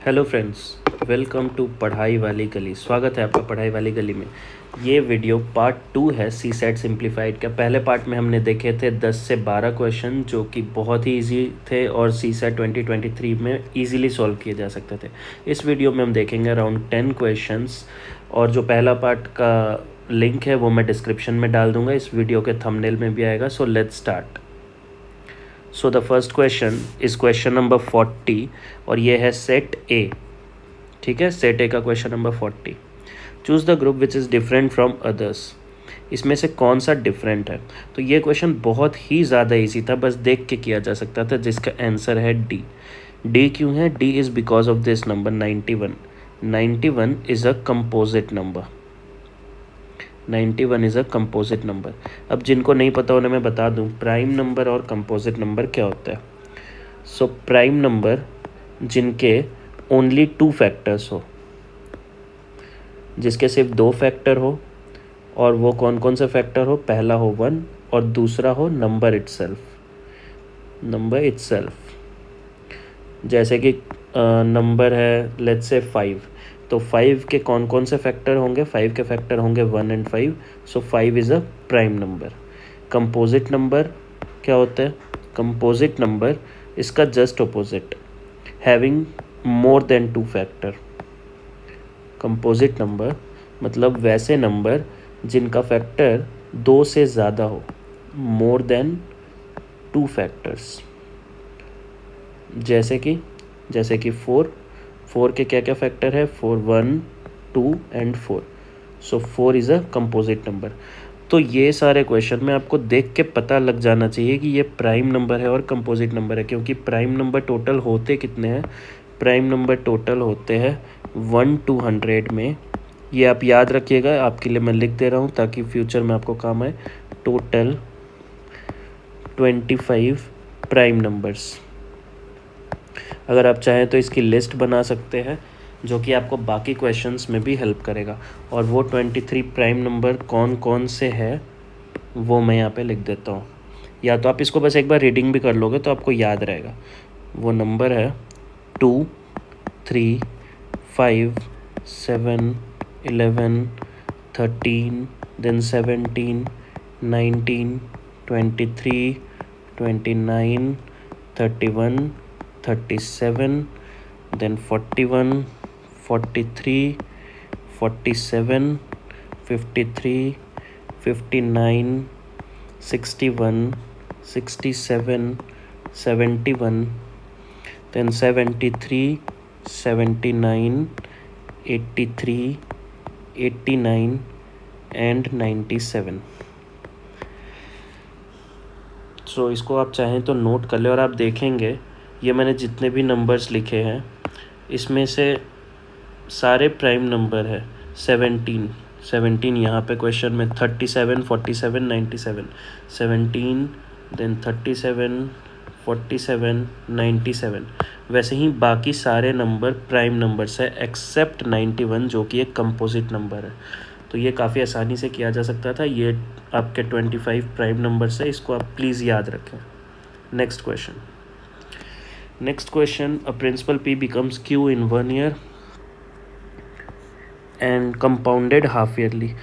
Hello friends, welcome to पढ़ाई वाली गली। स्वागत है आपका पढ़ाई वाली गली में। ये वीडियो पार्ट 2 है सी सेट सिंप्लीफाइड का। पहले पार्ट में हमने देखे थे 10 से 12 क्वेश्चन जो कि बहुत ही इजी थे और सी सेट 2023 में इजीली सॉल्व किए जा सकते थे। इस वीडियो में हम देखेंगे अराउंड 10 क्वेश्चंस और जो पहला पार्ट का लिंक है वो मैं डिस्क्रिप्शन में डाल दूंगा, इस वीडियो के थंबनेल में भी आएगा। So let's start. So the first question is question number 40 और ये है सेट ए। ठीक है, सेट ए का question number 40। Choose the group which is different from others. इसमें से कौन सा डिफरेंट है? तो ये क्वेश्चन बहुत ही ज़्यादा इजी था, बस देख के किया जा सकता था, जिसका आंसर है डी। डी क्यों है? D is because of this number 91। 91 is a composite number. 91 is a composite number. अब जिनको नहीं पता उन्हें मैं बता दूं, प्राइम नंबर और कंपोजिट नंबर क्या होता है। सो प्राइम नंबर जिनके ओनली 2 फैक्टर्स हो, जिसके सिर्फ 2 फैक्टर हो, और वो कौन कौन से फैक्टर हो? पहला हो 1 और दूसरा हो नंबर इटसेल्फ। नंबर इटसेल्फ जैसे कि नंबर है लेट्स से 5, तो 5 के कौन कौन से फैक्टर होंगे? 5 के फैक्टर होंगे 1 and 5। So 5 is a prime number. Composite number क्या होता है? कंपोजिट नंबर इसका just opposite, having more than 2 factor. Composite number मतलब वैसे नंबर जिनका फैक्टर 2 से ज़्यादा हो, मोर देन 2 फैक्टर्स। जैसे कि 4 के क्या क्या फैक्टर है? 4, 1, 2 and 4। So 4 is a composite number. तो ये सारे क्वेश्चन में आपको देख के पता लग जाना चाहिए कि ये प्राइम नंबर है और कंपोजिट नंबर है, क्योंकि प्राइम नंबर टोटल होते कितने हैं? प्राइम नंबर टोटल होते हैं 1 to 100 में। ये आप याद रखिएगा, आपके लिए मैं लिख दे रहा हूँ ताकि फ्यूचर में आपको काम आए। Total 25 prime numbers. अगर आप चाहें तो इसकी लिस्ट बना सकते हैं, जो कि आपको बाकी क्वेश्चंस में भी हेल्प करेगा। और वो 23 प्राइम नंबर कौन कौन से है वो मैं यहाँ पे लिख देता हूँ, या तो आप इसको बस एक बार रीडिंग भी कर लोगे तो आपको याद रहेगा। वो नंबर है 2, 3, 5, 7, 11, 13, then 17, 19, 23, 29, 31, 37, then 41, 43, 47, 53, 59, 61, 67, 71, then 73, 79, 83, 89 and 97। सो इसको आप चाहें तो नोट कर ले, और आप देखेंगे ये मैंने जितने भी नंबर्स लिखे हैं इसमें से सारे प्राइम नंबर है। 17 यहाँ पे क्वेश्चन में, 37, 47, 97, 17, देन 37, 47, 97। वैसे ही बाकी सारे नंबर प्राइम नंबर्स है एक्सेप्ट 91 जो कि एक कंपोजिट नंबर है। तो ये काफ़ी आसानी से किया जा सकता था। ये आपके 25 प्राइम नंबर्स है, इसको आप प्लीज़ याद रखें। Next question, a principal P becomes Q in 1 year and compounded half yearly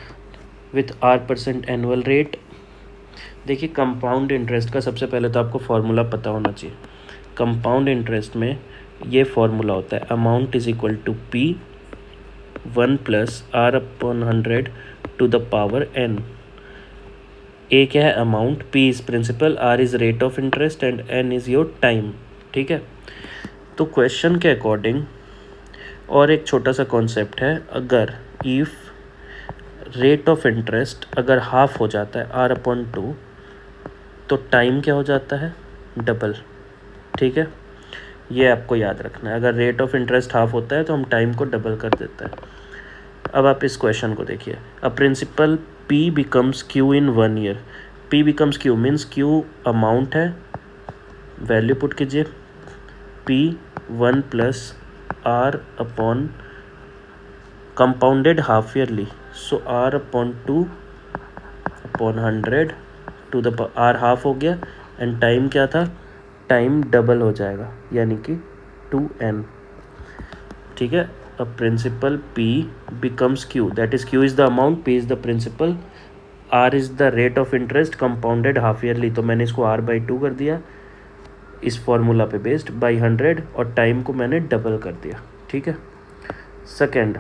with R% annual rate। देखिए, कंपाउंड इंटरेस्ट का सबसे पहले तो आपको फार्मूला पता होना चाहिए। कंपाउंड इंटरेस्ट में ये फार्मूला होता है, amount is equal to P 1 + R/100 to the power n। A क्या है? Amount, P is principal, R is rate of interest and n is your time. ठीक है, तो क्वेश्चन के अकॉर्डिंग और एक छोटा सा कॉन्सेप्ट है, अगर इफ़ रेट ऑफ इंटरेस्ट अगर हाफ हो जाता है R/2 तो टाइम क्या हो जाता है? डबल। ठीक है, ये आपको याद रखना है। अगर रेट ऑफ इंटरेस्ट हाफ होता है तो हम टाइम को डबल कर देते हैं। अब आप इस क्वेश्चन को देखिए, a principal P becomes Q in 1 year. P becomes Q means Q amount है, वैल्यू पुट कीजिए, P 1 + R/, compounded half yearly, so R/2/100 to the R half हो गया, एंड टाइम क्या था? टाइम डबल हो जाएगा, यानी कि 2n। ठीक है। A principal P becomes Q, that is Q is the amount, P is the principal, R is the rate of interest compounded half yearly, तो मैंने इसको R/2 कर दिया इस फॉर्मूला पे बेस्ड बाई 100, और टाइम को मैंने डबल कर दिया। ठीक है। Second,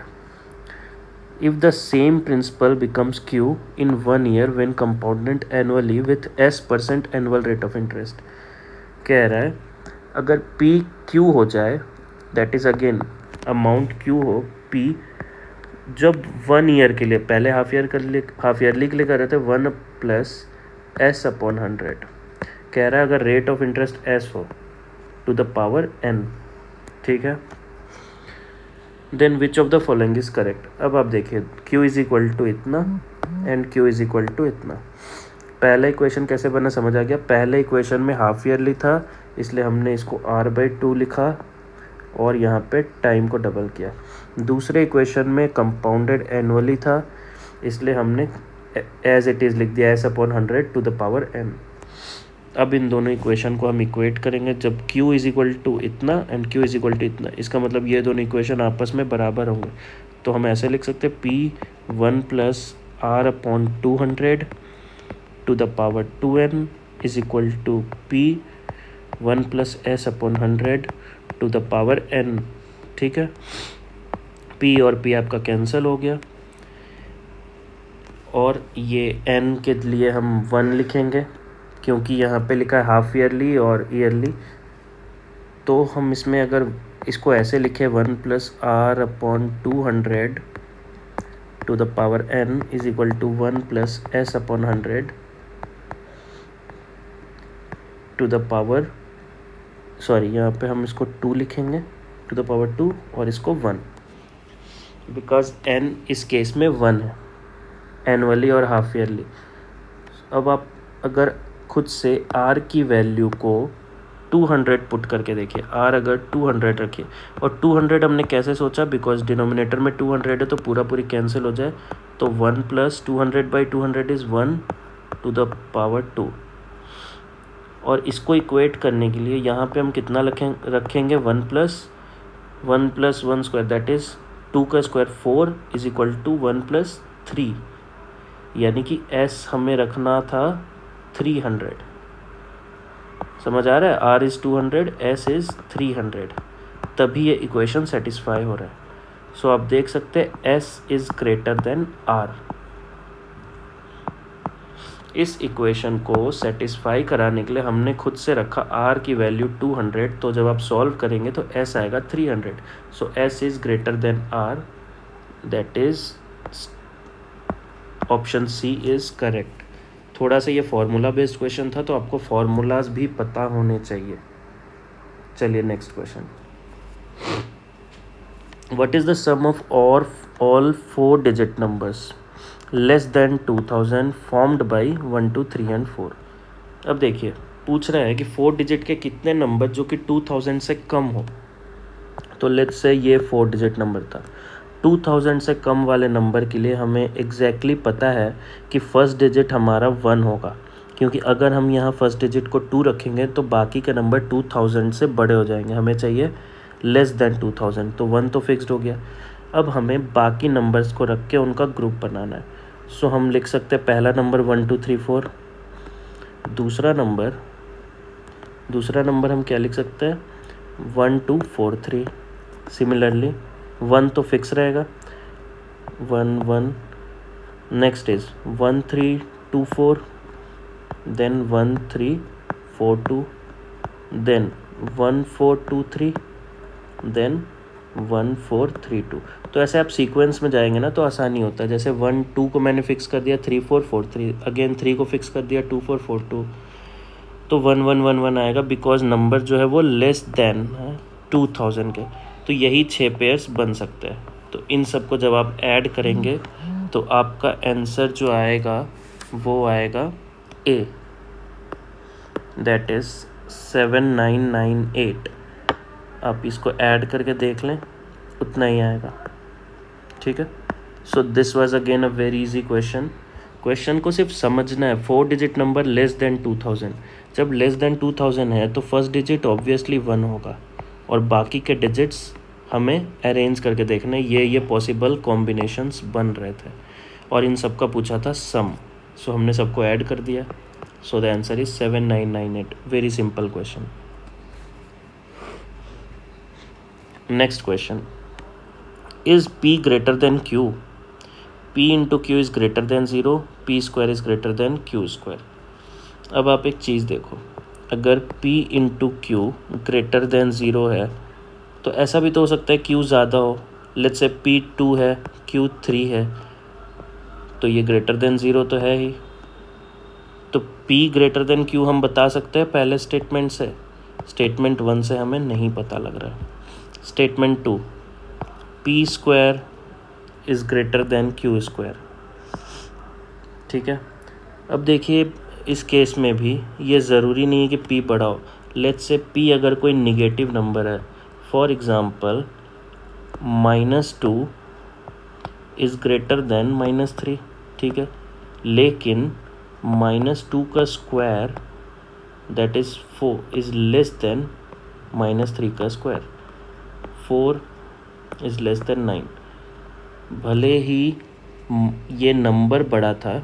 if the same principal becomes Q in 1 year when compounded annually with S% annual rate of interest, कह रहा है अगर P Q हो जाए, that is again amount Q हो P, जब 1 ईयर के लिए, पहले हाफ ईयरली के लिए कर रहे थे 1 प्लस S/100, कह रहा है अगर रेट ऑफ इंटरेस्ट S हो टू द पावर N। ठीक है। Then which of the following is correct. अब आप देखिए Q इज इक्वल टू इतना and Q is equal to इतना। पहला इक्वेशन कैसे बना समझ आ गया। पहले इक्वेशन में हाफ ईयरली था, इसलिए हमने इसको R/2 लिखा और यहाँ पे टाइम को डबल किया। दूसरे इक्वेशन में कंपाउंडेड एनुअली था, इसलिए हमने एज इट इज़ लिख दिया S/100 to the power N। अब इन दोनों इक्वेशन को हम इक्वेट करेंगे जब Q इज इक्वल टू इतना and Q is equal to इतना, इसका मतलब ये दोनों इक्वेशन आपस में बराबर होंगे। तो हम ऐसे लिख सकते हैं P 1 plus R/200 to the power 2N is equal to P 1 plus S/100 to the power N। ठीक है। P और P आपका कैंसिल हो गया, और ये N के लिए हम 1 लिखेंगे क्योंकि यहाँ पे लिखा है हाफ ईयरली और ईयरली, तो हम इसमें अगर इसको ऐसे लिखे 1 plus R/200 to the power N is equal to 1 plus S/100 to the power, sorry यहाँ पे हम इसको 2 लिखेंगे टू द पावर 2 और इसको 1, बिकॉज N इस केस में 1 है, एनुअली और हाफ ईयरली। अब आप अगर खुद से R की वैल्यू को 200 पुट करके देखिए, R अगर 200 रखिए, और 200 हमने कैसे सोचा, बिकॉज डिनोमिनेटर में 200 है तो पूरी कैंसिल हो जाए, तो 1 plus 200/200 is 1 to the power 2। और इसको इक्वेट करने के लिए यहाँ पे हम कितना रखेंगे 1 प्लस 1 स्क्वायर, दैट इज़ 2 का square 4 is equal to 1 plus 3, यानी कि S हमें रखना था 300। समझ आ रहा है। R इज़ 200, S इज़ 300, तभी ये इक्वेशन सेटिस्फाई हो रहा है। सो आप देख सकते हैं S is greater then R। इस इक्वेशन को सेटिस्फाई कराने के लिए हमने खुद से रखा R की वैल्यू 200, तो जब आप सॉल्व करेंगे तो S आएगा 300। सो S is greater then R, that is option C is correct. थोड़ा सा ये फार्मूला बेस्ड क्वेश्चन था, तो आपको फार्मूलाज भी पता होने चाहिए। चलिए next question. What is the sum of all 4 digit numbers less than 2000 formed by 1 2 3 and 4। अब देखिए पूछ रहा है कि 4 डिजिट के कितने नंबर जो कि 2000 से कम हो। तो लेट्स से ये 4 डिजिट नंबर था। 2000 से कम वाले नंबर के लिए हमें एग्जैक्टली पता है कि फर्स्ट डिजिट हमारा 1 होगा, क्योंकि अगर हम यहाँ फर्स्ट डिजिट को 2 रखेंगे तो बाकी के नंबर 2000 से बड़े हो जाएंगे। हमें चाहिए लेस देन 2000, तो 1 तो फिक्स्ड हो गया। अब हमें बाकी नंबर्स को रख के उनका ग्रुप बनाना है। सो हम लिख सकते हैं पहला नंबर 1 2 3 4, दूसरा नंबर हम क्या लिख सकते हैं 1 2 4 3। सिमिलरली 1 तो फिक्स रहेगा 1 1, next is 1 3 2 4, then 1 3 4 2, then 1 4 2 3, then 1 4 3 2। तो ऐसे आप सीक्वेंस में जाएंगे ना तो आसानी होता है। जैसे 1 2 को मैंने फिक्स कर दिया 3 4 4 3, अगेन 3 को फिक्स कर दिया 2 4 4 2, तो 1 1 1 1 आएगा, बिकॉज नंबर जो है वो लेस देन 2000 के। तो यही 6 पेयर्स बन सकते हैं। तो इन सब को जब आप ऐड करेंगे तो आपका आंसर जो आएगा वो आएगा A, दैट इज़ 7998। आप इसको ऐड करके देख लें, उतना ही आएगा। ठीक है। So this was again a very easy question को सिर्फ समझना है। 4 डिजिट नंबर लेस देन 2000, जब लेस देन 2000 है तो फर्स्ट डिजिट ऑब्वियसली 1 होगा और बाकी के डिजिट्स हमें अरेंज करके देखना है ये पॉसिबल कॉम्बिनेशंस बन रहे थे और इन सब का पूछा था सम, सो हमने सबको ऐड कर दिया, सो the answer is 7998। Very simple question. Next question, is P greater than Q? P into Q is greater then 0, P square is greater then Q square. अब आप एक चीज़ देखो, अगर P into Q greater than 0 है तो ऐसा भी तो हो सकता है Q ज़्यादा हो, लेट्स से P 2 है Q 3 है, तो ये ग्रेटर देन 0 तो है ही। तो P ग्रेटर देन Q हम बता सकते हैं पहले स्टेटमेंट से, स्टेटमेंट 1 से हमें नहीं पता लग रहा है। Statement 2, P square is greater then Q square, ठीक है। अब देखिए इस केस में भी ये ज़रूरी नहीं है कि P बड़ा हो, लेट्स से P अगर कोई निगेटिव नंबर है, for example -2 is greater then -3, ठीक है, लेकिन -2 का square that is 4 is less then -3 का स्क्वायर, 4 इज़ लेस देन 9। भले ही ये नंबर बड़ा था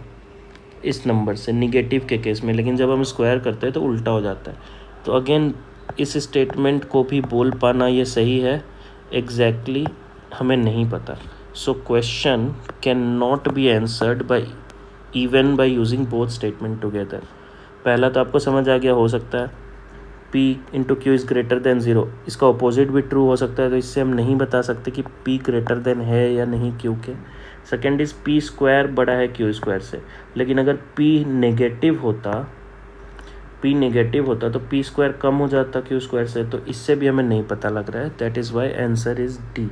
इस नंबर से निगेटिव के केस में, लेकिन जब हम स्क्वायर करते हैं तो उल्टा हो जाता है। तो अगेन इस स्टेटमेंट को भी बोल पाना ये सही है, एग्जैक्टली हमें नहीं पता। So question can not be answered bye even bye using both statement together. पहला तो आपको समझ आ गया, हो सकता है P into Q is greater then 0, इसका अपोजिट भी ट्रू हो सकता है, तो इससे हम नहीं बता सकते कि P ग्रेटर देन है या नहीं Q के। सेकेंड इज़ P स्क्वायर बड़ा है Q स्क्वायर से, लेकिन अगर P नेगेटिव होता तो P स्क्वायर कम हो जाता Q स्क्वायर से, तो इससे भी हमें नहीं पता लग रहा है। That is why answer is D।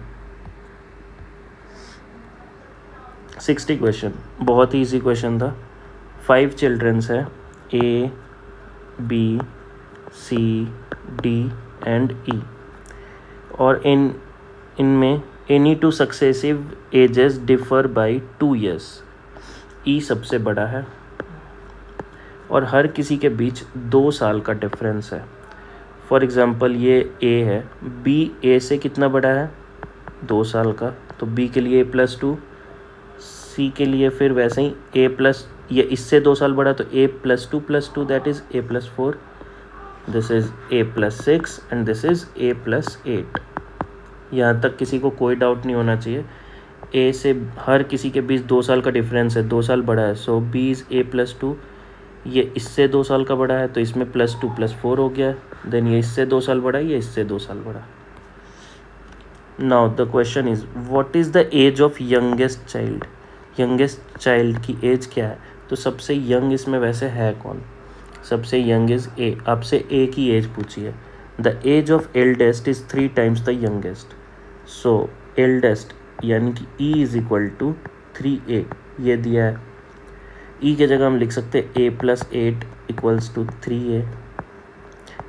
60 question, बहुत ही ईजी क्वेश्चन था। 5 चिल्ड्रंस है A, B, C, D and E, और इनमें any two successive ages differ by 2 years। E सबसे बड़ा है और हर किसी के बीच 2 साल का डिफरेंस है। फॉर एग्ज़ाम्पल ये A है, B A से कितना बड़ा है 2 साल का, तो B के लिए A+2, C के लिए फिर वैसे ही A+, ये इससे 2 साल बड़ा तो A+2+2 that is A+4, this is A+6 and this is A+8। यहाँ तक किसी को कोई डाउट नहीं होना चाहिए। A से हर किसी के बीच 2 साल का डिफरेंस है, 2 साल बड़ा है, सो B इज़ A+2। ये इससे 2 साल का बड़ा है तो इसमें +2+4 हो गया, देन ये इससे 2 साल बड़ा है, ये इससे 2 साल बड़ा। Now the question is what is the age of youngest child? Youngest child की एज क्या है? तो सबसे यंग इसमें वैसे है कौन? सबसे यंग इज़ A। आपसे A की एज पूछी है। The age of eldest is 3 times the youngest, so eldest यानी कि E is equal to 3A, ये दिया है। E के जगह हम लिख सकते हैं A+8 इक्वल्स टू 3A,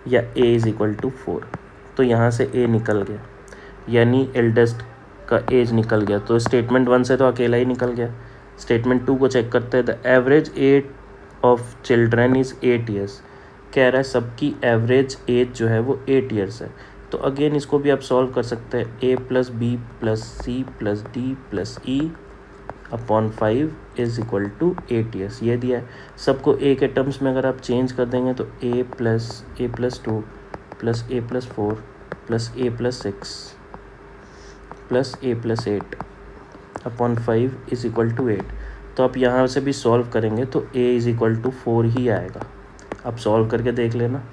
या A इज़ इक्वल टू 4। तो यहाँ से A निकल गया, यानी एल्डेस्ट का एज निकल गया। तो स्टेटमेंट 1 से तो अकेला ही निकल गया। स्टेटमेंट 2 को चेक करते हैं। The average age of children is 8 years। कह रहा है सबकी एवरेज एज जो है वो 8 years है। तो अगेन इसको भी आप सॉल्व कर सकते हैं। A+B+C+D+E/5 is equal to 8 years, ये दिया है। सबको A के टर्म्स में अगर आप चेंज कर देंगे तो A+A+2 plus A+4 plus A+6 plus A+8/5 is equal to 8। तो आप यहाँ से भी सॉल्व करेंगे तो A इज़ इक्वल टू 4 ही आएगा। आप सॉल्व करके देख लेना।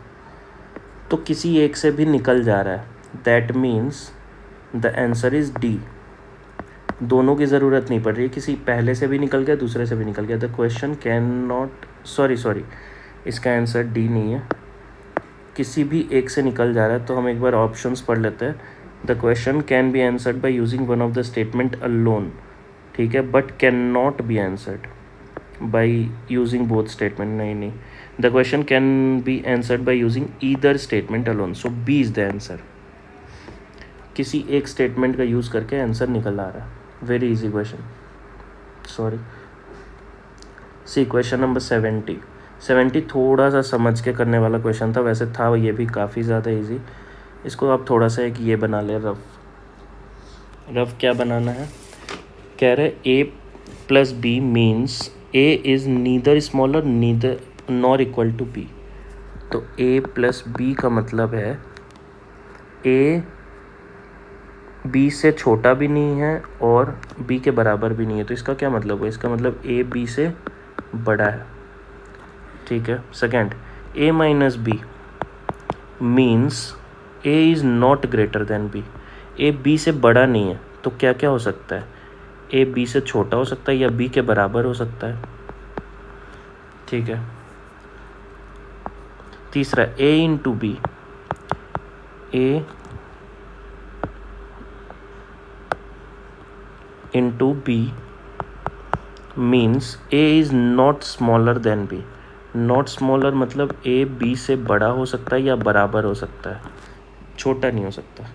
तो किसी एक से भी निकल जा रहा है, that means the answer is D। दोनों की ज़रूरत नहीं पड़ रही है, किसी पहले से भी निकल गया, दूसरे से भी निकल गया। The question can not, sorry इसका आंसर D नहीं है, किसी भी एक से निकल जा रहा है। तो हम एक बार ऑप्शंस पढ़ लेते हैं। The question can be answered by using one of the statement alone, ठीक है, but can not be answered by using both statement. नहीं, the question can be answered by using either statement alone, so B is the answer. किसी एक statement का use करके answer निकल आ रहा है। Very easy question, sorry. See question number 70 थोड़ा सा समझ के करने वाला क्वेश्चन था, वैसे था ये भी काफ़ी ज़्यादा इजी। इसको आप थोड़ा सा एक ये बना ले रफ। रफ क्या बनाना है, कह रहे A plus B means A is neither smaller neither nor equal to B. तो ए प्लस बी का मतलब है ए बी से छोटा भी नहीं है और बी के बराबर भी नहीं है। तो इसका क्या मतलब है, इसका मतलब ए बी से बड़ा है। ठीक है। Second, A minus B means A is not greater than B. A B से बड़ा नहीं है तो क्या क्या हो सकता है, ए बी से छोटा हो सकता है या बी के बराबर हो सकता है। ठीक है। तीसरा, A into B, A into B means A is not smaller than B. Not smaller मतलब ए बी से बड़ा हो सकता है या बराबर हो सकता है, छोटा नहीं हो सकता।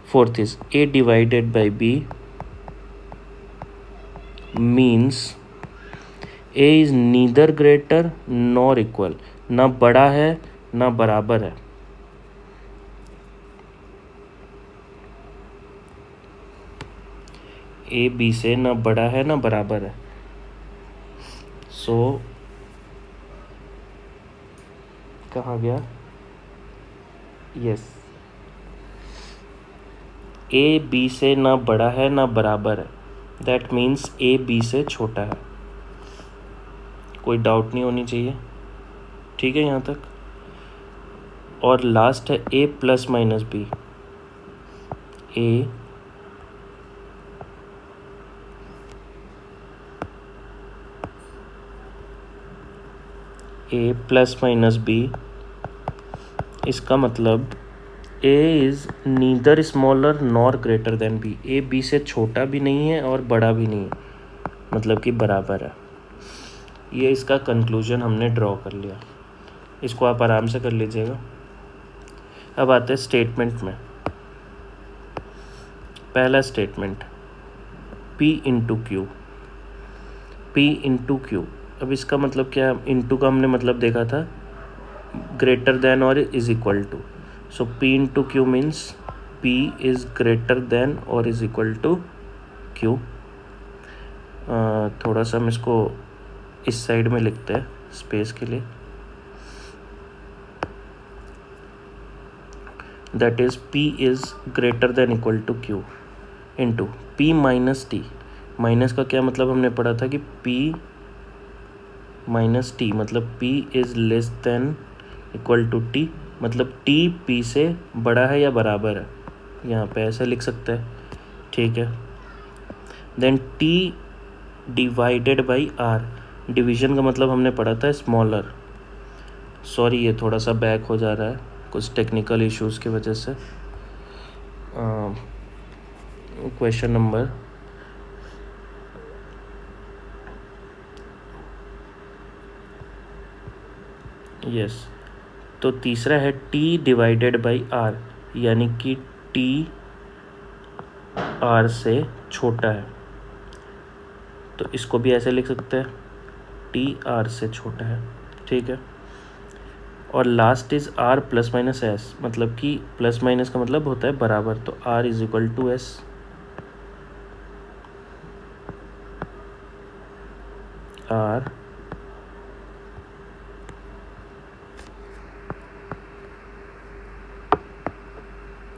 Fourth is A divided by B means A is neither greater nor equal, ना बड़ा है ना बराबर है। ए बी से ना बड़ा है ना बराबर है। सो कहाँ गया, यस, ए बी से ना बड़ा है ना बराबर है, दैट मीन्स ए बी से छोटा है। कोई डाउट नहीं होनी चाहिए। ठीक है यहाँ तक। और लास्ट है A plus minus B, A plus minus B, इसका मतलब A is neither smaller nor greater than B. A B से छोटा भी नहीं है और बड़ा भी नहीं है, मतलब कि बराबर है। ये इसका कंक्लूजन हमने ड्रॉ कर लिया। इसको आप आराम से कर लीजिएगा। अब आते हैं स्टेटमेंट में। पहला statement, P into Q, P into Q. अब इसका मतलब क्या है, इंटू का हमने मतलब देखा था ग्रेटर देन और is equal to. So P into Q means P is greater than और इज इक्वल टू क्यू। थोड़ा सा हम इसको इस साइड में लिखते हैं स्पेस के लिए। That is P is greater than equal to Q into P minus T. Minus का क्या मतलब हमने पढ़ा था कि P माइनस टी मतलब P is less than equal to T, मतलब T P से बड़ा है या बराबर है, यहाँ पे ऐसे लिख सकते हैं। ठीक है। Then T divided by R, division का मतलब हमने पढ़ा था स्मॉलर। सॉरी ये थोड़ा सा बैक हो जा रहा है कुछ टेक्निकल इश्यूज़ की वजह से। क्वेश्चन नंबर यस, तो तीसरा है T डिवाइडेड बाई R, यानी कि T R से छोटा है, तो इसको भी ऐसे लिख सकते हैं T R से छोटा है। ठीक है। और last is R plus minus S, मतलब कि प्लस माइनस का मतलब होता है बराबर, तो R is equal to S. R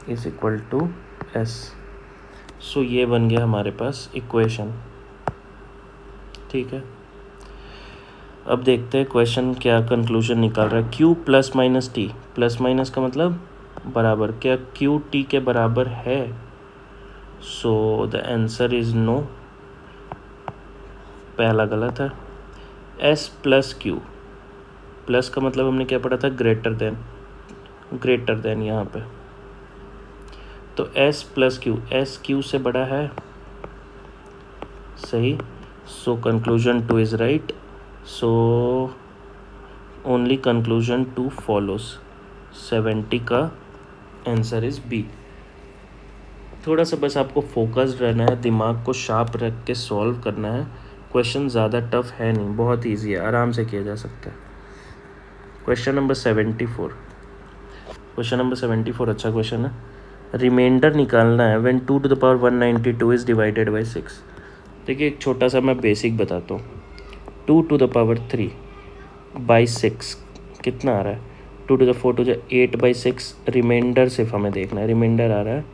is equal to S. So ये बन गया हमारे पास इक्वेशन। ठीक है। अब देखते हैं क्वेश्चन क्या कंक्लूजन निकाल रहा है। Q plus minus T, plus minus का मतलब बराबर, क्या Q T के बराबर है? So the answer is no, पहला गलत है। S प्लस क्यू, प्लस का मतलब हमने क्या पढ़ा था, ग्रेटर देन, ग्रेटर देन यहाँ पे, तो S plus Q, S Q से बड़ा है, सही। So conclusion 2 is right. So only conclusion 2 follows, 70 का आंसर इज बी। थोड़ा सा बस आपको फोकस्ड रहना है, दिमाग को शार्प रख के सॉल्व करना है। क्वेश्चन ज़्यादा टफ है नहीं, बहुत इजी है, आराम से किया जा सकता है। क्वेश्चन नंबर 74, क्वेश्चन नंबर 74 अच्छा क्वेश्चन है। रिमाइंडर निकालना है when 2 to the power 192 is divided by 6। देखिए एक छोटा सा मैं बेसिक बताता हूँ। 2 टू द पावर 3 बाई 6 कितना आ रहा है? 2 to the 4 to the 8 by 6। Remainder सिर्फ हमें देखना है, रिमाइंडर आ रहा है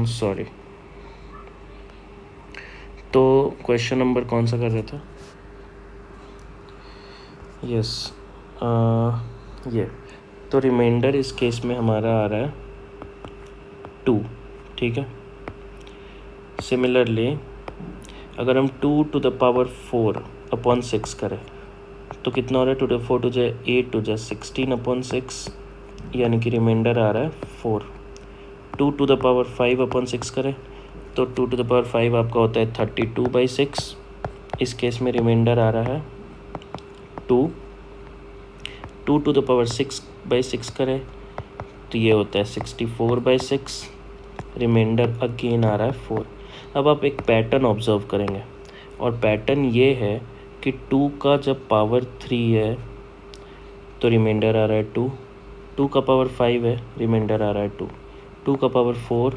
सॉरी। तो क्वेश्चन नंबर कौन सा कर रहा था? यस ये। तो रिमाइंडर इस केस में हमारा आ रहा है 2, ठीक है। सिमिलरली अगर हम 2 टू द पावर 4 अपॉन 6 करें तो कितना हो रहा है? 2 टू 4 टू जाए 8 टू जाए 16 अपॉन 6, यानी कि रिमाइंडर आ रहा है 4। 2 टू द पावर 5 अपॉन 6 करें तो 2 टू द पावर 5 आपका होता है 32 बाई 6। इस केस में रिमाइंडर आ रहा है 2। 2 टू द पावर 6 बाई 6 करें तो ये होता है 64 बाई 6। रिमाइंडर अगेन आ रहा है 4। अब आप एक पैटर्न ऑब्जर्व करेंगे और पैटर्न ये है कि 2 का जब पावर 3 है तो रिमाइंडर आ रहा है 2। 2 का पावर 5 है, रिमाइंडर आ रहा है 2। 2 का पावर 4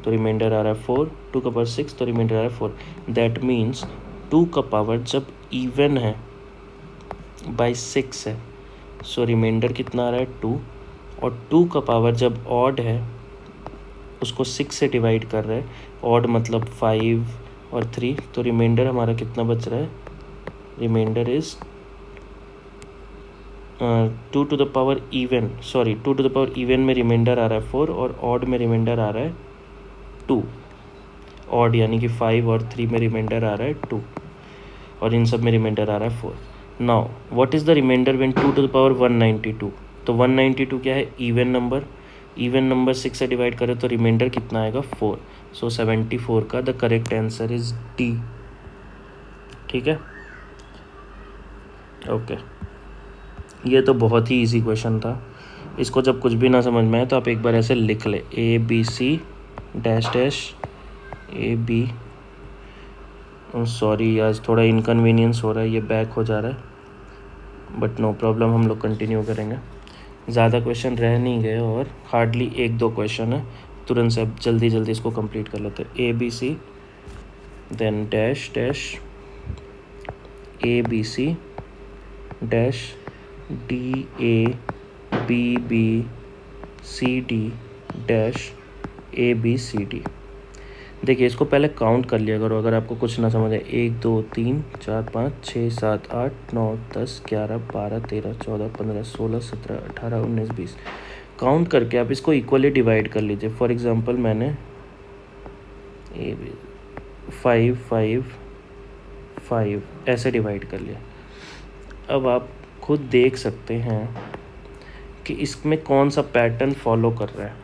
तो रिमाइंडर आ रहा है 4। 2 का पावर 6 तो रिमाइंडर आ रहा है 4। दैट मीन्स 2 का पावर जब इवन है बाई 6 है, सो रिमाइंडर कितना आ रहा है 2। और 2 का पावर जब ऑड है उसको 6 से डिवाइड कर रहे हैं, ऑड मतलब 5 और 3, तो रिमाइंडर हमारा कितना बच रहा है? Remainder is 2 to the power even 2 to the power even में रिमाइंडर आ रहा है 4 और ऑड में रिमाइंडर आ रहा है 2। ऑड यानी कि 5 और 3 में रिमाइंडर आ रहा है 2 और इन सब में रिमाइंडर आ रहा है 4। Now what is the remainder when 2 to the power 192? तो 192 क्या है? Even number. इवन नंबर 6 से डिवाइड करें तो रिमाइंडर कितना आएगा? 4। सो 74 का the correct answer is D. ठीक है, ओके। ये तो बहुत ही इजी क्वेश्चन था। इसको जब कुछ भी ना समझ में आए तो आप एक बार ऐसे लिख ले, A B C dash dash A B. Sorry आज थोड़ा इनकन्वीनियंस हो रहा है, ये बैक हो जा रहा है, बट नो प्रॉब्लम, हम लोग कंटिन्यू करेंगे। ज़्यादा क्वेश्चन रह नहीं गए और हार्डली 1-2 क्वेश्चन है, तुरंत से अब जल्दी जल्दी इसको कंप्लीट कर लेते हैं। A B C then dash dash A B C dash D A B B C D dash A B C D. देखिए इसको पहले काउंट कर लिया करो अगर आपको कुछ ना समझ आए। 1 2 3 4 5 6 7 8 9 10 11 12 13 14 15 16 17 18 19 20 काउंट करके आप इसको इक्वली डिवाइड कर लीजिए। फॉर एग्जांपल मैंने 5 5 5 ऐसे डिवाइड कर लिया। अब आप खुद देख सकते हैं कि इसमें कौन सा पैटर्न फॉलो कर रहा है।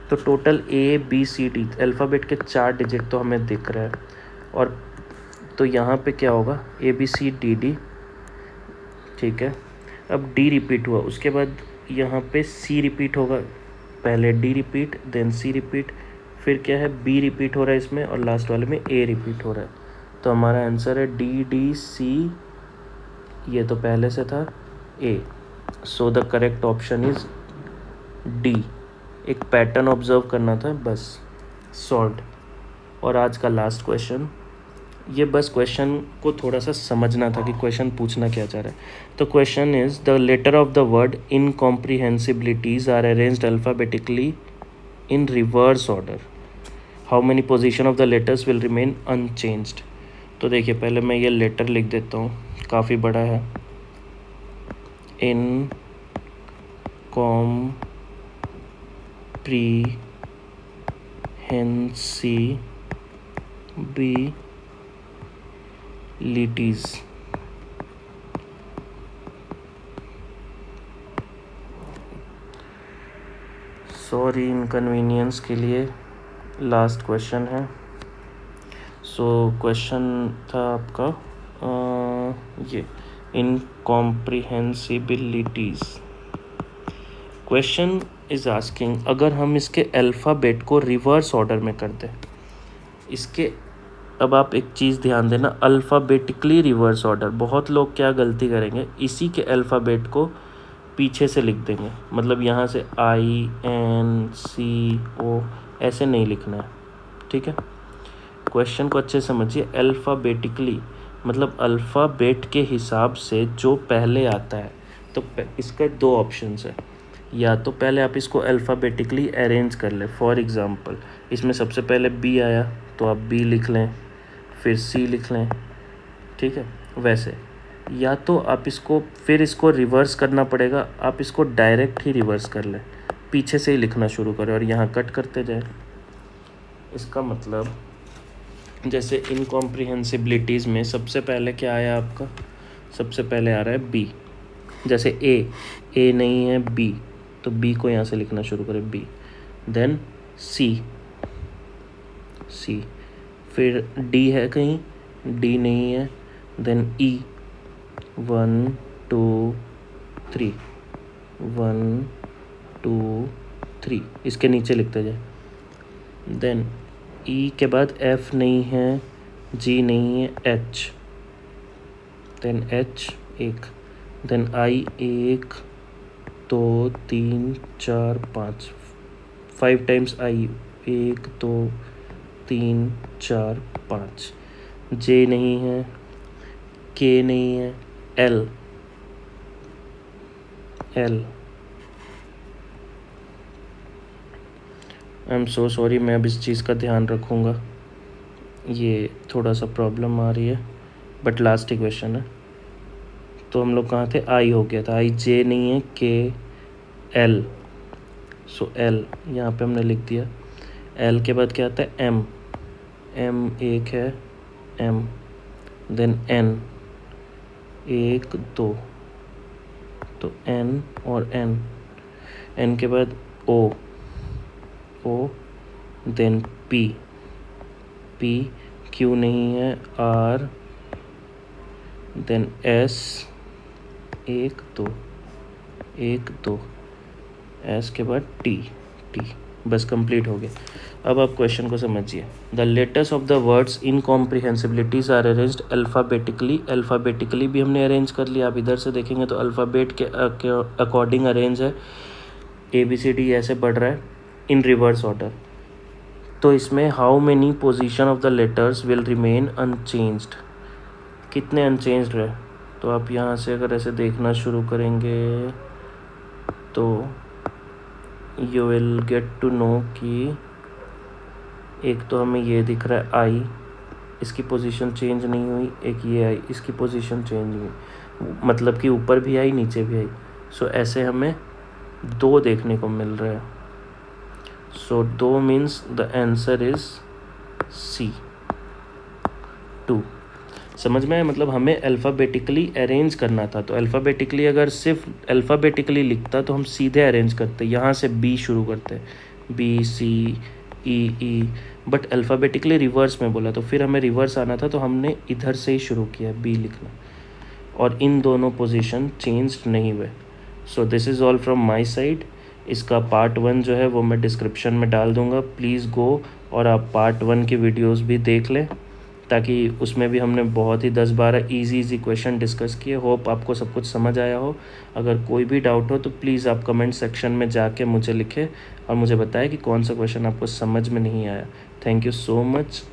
तो total A B C D alphabet के 4 डिजिट तो हमें दिख रहा है, और तो यहाँ पे क्या होगा? A B C D D, ठीक है। अब डी रिपीट हुआ, उसके बाद यहाँ पे सी रिपीट होगा, पहले डी रिपीट देन सी रिपीट, फिर क्या है? बी रिपीट हो रहा है इसमें, और लास्ट वाले में ए रिपीट हो रहा है। तो हमारा आंसर है डी डी सी, ये तो पहले से था A, so the correct option is D. एक पैटर्न ऑब्जर्व करना था, बस सॉल्व। और आज का लास्ट क्वेश्चन, ये बस क्वेश्चन को थोड़ा सा समझना था कि क्वेश्चन पूछना क्या चाह रहा है। तो question is the letter of the word incomprehensibilities are arranged alphabetically in reverse order, how many position of the letters will remain unchanged. तो देखिए पहले मैं ये लेटर लिख देता हूँ, काफ़ी बड़ा है। इन comprehensibilities, सॉरी इनकन्वीनियंस के लिए लास्ट क्वेश्चन है। सो क्वेश्चन था आपका ये इनकॉम्प्रिहेंसिबिलिटीज़। क्वेश्चन इज़ आस्किंग अगर हम इसके अल्फ़ाबेट को रिवर्स ऑर्डर में कर दें, इसके, अब आप एक चीज़ ध्यान देना, अल्फ़ाबेटिकली रिवर्स ऑर्डर। बहुत लोग क्या गलती करेंगे, इसी के अल्फ़ाबेट को पीछे से लिख देंगे, मतलब यहाँ से INCO ऐसे नहीं लिखना है, ठीक है। क्वेश्चन को अच्छे से समझिए। अल्फ़ाबेटिकली मतलब अल्फ़ाबेट के हिसाब से जो पहले आता है, तो इसका दो ऑप्शंस है। या तो पहले आप इसको अल्फ़ाबेटिकली अरेंज कर लें। फॉर एग्ज़ाम्पल इसमें सबसे पहले B आया तो आप B लिख लें, फिर C लिख लें, ठीक है, वैसे। या तो आप इसको फिर इसको रिवर्स करना पड़ेगा, आप इसको डायरेक्ट ही रिवर्स कर लें, पीछे से ही लिखना शुरू करें और यहाँ कट करते जाए। इसका मतलब जैसे इनकॉम्प्रिहेंसिबिलिटीज़ में सबसे पहले क्या आया आपका, सबसे पहले आ रहा है B। जैसे ए नहीं है B, तो B को यहाँ से लिखना शुरू करें B, देन C, फिर D है कहीं, D नहीं है, देन E, 1 2 3, 1 2 3, इसके नीचे लिखते जाए। देन E के बाद F नहीं है, G नहीं है, H, then H 1, then I 1 2 3 4 5, 5 times I, 1 2 3 4 5, J नहीं है, K नहीं है, L I am so sorry, मैं अब इस चीज़ का ध्यान रखूँगा, ये थोड़ा सा प्रॉब्लम आ रही है, बट लास्ट ही क्वेश्चन है। तो हम लोग कहाँ थे, I हो गया था, I, J नहीं है, K L, सो L यहाँ पे हमने लिख दिया। L के बाद क्या आता है, M 1 है, M, देन N 1 2, तो N और N के बाद O, देन P, Q नहीं है, R, देन S 1 2, S के बाद T, बस कंप्लीट हो गया। अब आप क्वेश्चन को समझिए। The latest of the words incomprehensibilities are arranged alphabetically भी हमने अरेंज कर लिया। आप इधर से देखेंगे तो अल्फ़ाबेट के अकॉर्डिंग अरेंज है, ABCD ऐसे बढ़ रहा है इन रिवर्स ऑर्डर। तो इसमें how many position of the letters will remain unchanged, कितने अनचेंज्ड रहे। तो आप यहाँ से अगर ऐसे देखना शुरू करेंगे तो you will get to know कि एक तो हमें ये दिख रहा है I, इसकी पोजीशन चेंज नहीं हुई, एक ये I, इसकी पोजीशन चेंज हुई, मतलब कि ऊपर भी आई नीचे भी आई। सो ऐसे हमें 2 देखने को मिल रहा है। सो 2 means the answer is C 2। समझ में आया, मतलब हमें अल्फ़ाबेटिकली अरेंज करना था। तो अल्फ़ाबेटिकली अगर सिर्फ अल्फ़ाबेटिकली लिखता तो हम सीधे अरेंज करते, यहाँ से B शुरू करते, B C E, but alphabetically reverse में बोला तो फिर हमें रिवर्स आना था, तो हमने इधर से ही शुरू किया B लिखना, और इन दोनों पोजीशन चेंज नहीं हुए। So this is all from my side. इसका पार्ट 1 जो है वो मैं डिस्क्रिप्शन में डाल दूँगा, प्लीज़ गो और आप पार्ट 1 की वीडियोस भी देख लें, ताकि उसमें भी हमने बहुत ही 10-12 इजी क्वेश्चन डिस्कस किए। होप आपको सब कुछ समझ आया हो। अगर कोई भी डाउट हो तो प्लीज़ आप कमेंट सेक्शन में जाके मुझे लिखें और मुझे बताएं कि कौन सा क्वेश्चन आपको समझ में नहीं आया। Thank you so much.